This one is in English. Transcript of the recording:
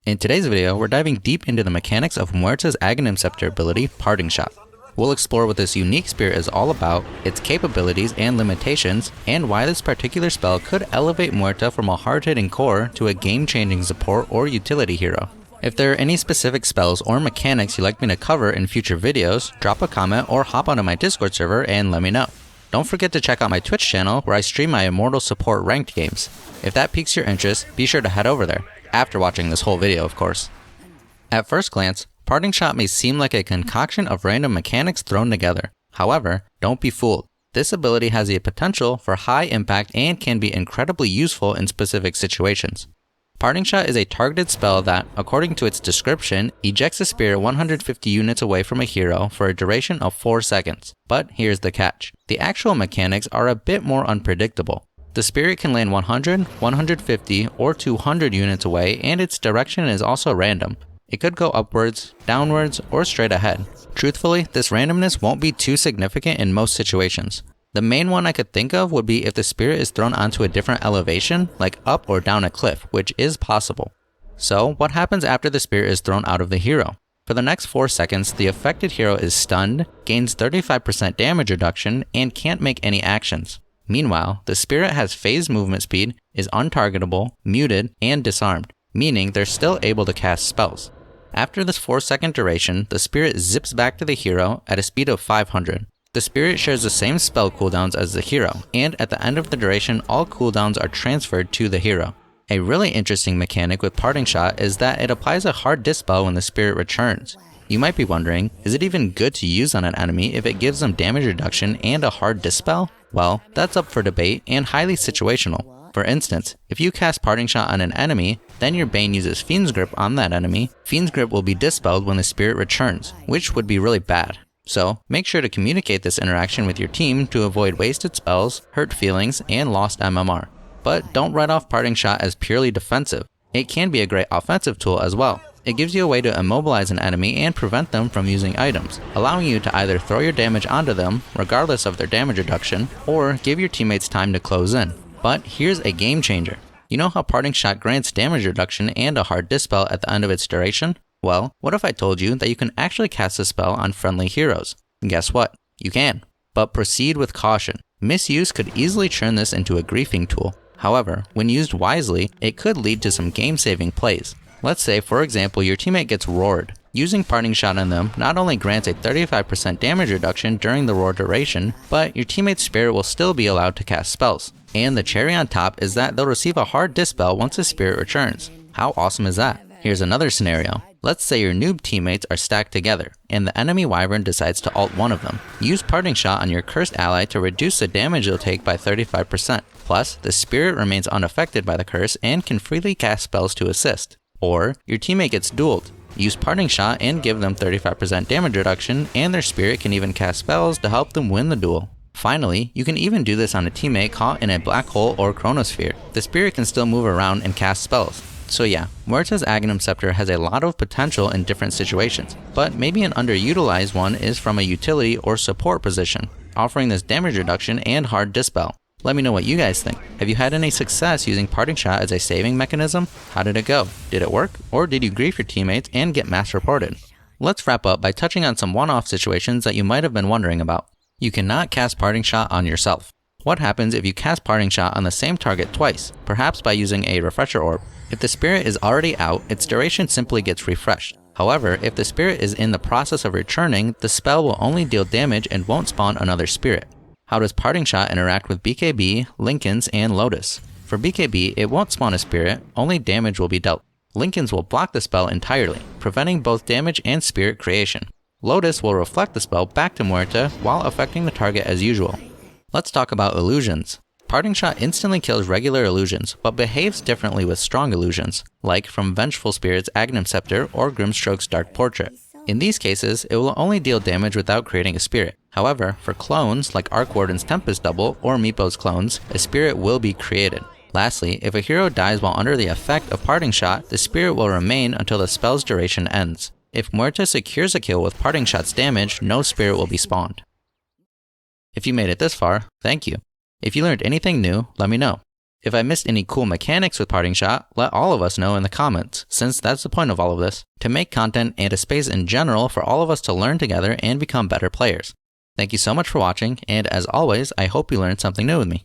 In today's video, we're diving deep into the mechanics of Muerta's Aghanim Scepter ability, Parting Shot. We'll explore what this unique spirit is all about, its capabilities and limitations, and why this particular spell could elevate Muerta from a hard-hitting core to a game-changing support or utility hero. If there are any specific spells or mechanics you'd like me to cover in future videos, drop a comment or hop onto my Discord server and let me know. Don't forget to check out my Twitch channel where I stream my Immortal support ranked games. If that piques your interest, be sure to head over there. After watching this whole video, of course. At first glance, Parting Shot may seem like a concoction of random mechanics thrown together. However, don't be fooled. This ability has the potential for high impact and can be incredibly useful in specific situations. Parting Shot is a targeted spell that, according to its description, ejects a spirit 150 units away from a hero for a duration of 4 seconds. But here's the catch. The actual mechanics are a bit more unpredictable. The spirit can land 100, 150, or 200 units away, and its direction is also random. It could go upwards, downwards, or straight ahead. Truthfully, this randomness won't be too significant in most situations. The main one I could think of would be if the spirit is thrown onto a different elevation, like up or down a cliff, which is possible. So, what happens after the spirit is thrown out of the hero? For the next 4 seconds, the affected hero is stunned, gains 35% damage reduction, and can't make any actions. Meanwhile, the spirit has phased movement speed, is untargetable, muted, and disarmed, meaning they're still able to cast spells. After this 4-second duration, the spirit zips back to the hero at a speed of 500. The spirit shares the same spell cooldowns as the hero, and at the end of the duration, all cooldowns are transferred to the hero. A really interesting mechanic with Parting Shot is that it applies a hard dispel when the spirit returns. You might be wondering, is it even good to use on an enemy if it gives them damage reduction and a hard dispel? Well, that's up for debate and highly situational. For instance, if you cast Parting Shot on an enemy, then your Bane uses Fiend's Grip on that enemy, Fiend's Grip will be dispelled when the spirit returns, which would be really bad. So, make sure to communicate this interaction with your team to avoid wasted spells, hurt feelings, and lost MMR. But don't write off Parting Shot as purely defensive. It can be a great offensive tool as well. It gives you a way to immobilize an enemy and prevent them from using items, allowing you to either throw your damage onto them, regardless of their damage reduction, or give your teammates time to close in. But here's a game changer. You know how Parting Shot grants damage reduction and a hard dispel at the end of its duration? Well, what if I told you that you can actually cast a spell on friendly heroes? And guess what? You can. But proceed with caution. Misuse could easily turn this into a griefing tool. However, when used wisely, it could lead to some game-saving plays. Let's say, for example, your teammate gets roared. Using Parting Shot on them not only grants a 35% damage reduction during the roar duration, but your teammate's spirit will still be allowed to cast spells. And the cherry on top is that they'll receive a hard dispel once the spirit returns. How awesome is that? Here's another scenario. Let's say your noob teammates are stacked together, and the enemy wyvern decides to ult one of them. Use Parting Shot on your cursed ally to reduce the damage you'll take by 35%. Plus, the spirit remains unaffected by the curse and can freely cast spells to assist. Or, your teammate gets dueled. Use Parting Shot and give them 35% damage reduction, and their spirit can even cast spells to help them win the duel. Finally, you can even do this on a teammate caught in a black hole or chronosphere. The spirit can still move around and cast spells. So yeah, Muerta's Aghanim Scepter has a lot of potential in different situations, but maybe an underutilized one is from a utility or support position, offering this damage reduction and hard dispel. Let me know what you guys think. Have you had any success using Parting Shot as a saving mechanism? How did it go? Did it work? Or did you grief your teammates and get mass reported? Let's wrap up by touching on some one-off situations that you might have been wondering about. You cannot cast Parting Shot on yourself. What happens if you cast Parting Shot on the same target twice, perhaps by using a refresher orb? If the spirit is already out, its duration simply gets refreshed. However, if the spirit is in the process of returning, the spell will only deal damage and won't spawn another spirit. How does Parting Shot interact with BKB, Linken's, and Lotus? For BKB, it won't spawn a spirit, only damage will be dealt. Linken's will block the spell entirely, preventing both damage and spirit creation. Lotus will reflect the spell back to Muerta while affecting the target as usual. Let's talk about illusions. Parting Shot instantly kills regular illusions, but behaves differently with strong illusions, like from Vengeful Spirit's Aghanim Scepter or Grimstroke's Dark Portrait. In these cases, it will only deal damage without creating a spirit. However, for clones, like Arc Warden's Tempest Double or Meepo's clones, a spirit will be created. Lastly, if a hero dies while under the effect of Parting Shot, the spirit will remain until the spell's duration ends. If Muerta secures a kill with Parting Shot's damage, no spirit will be spawned. If you made it this far, thank you. If you learned anything new, let me know. If I missed any cool mechanics with Parting Shot, let all of us know in the comments, since that's the point of all of this, to make content and a space in general for all of us to learn together and become better players. Thank you so much for watching, and as always, I hope you learned something new with me.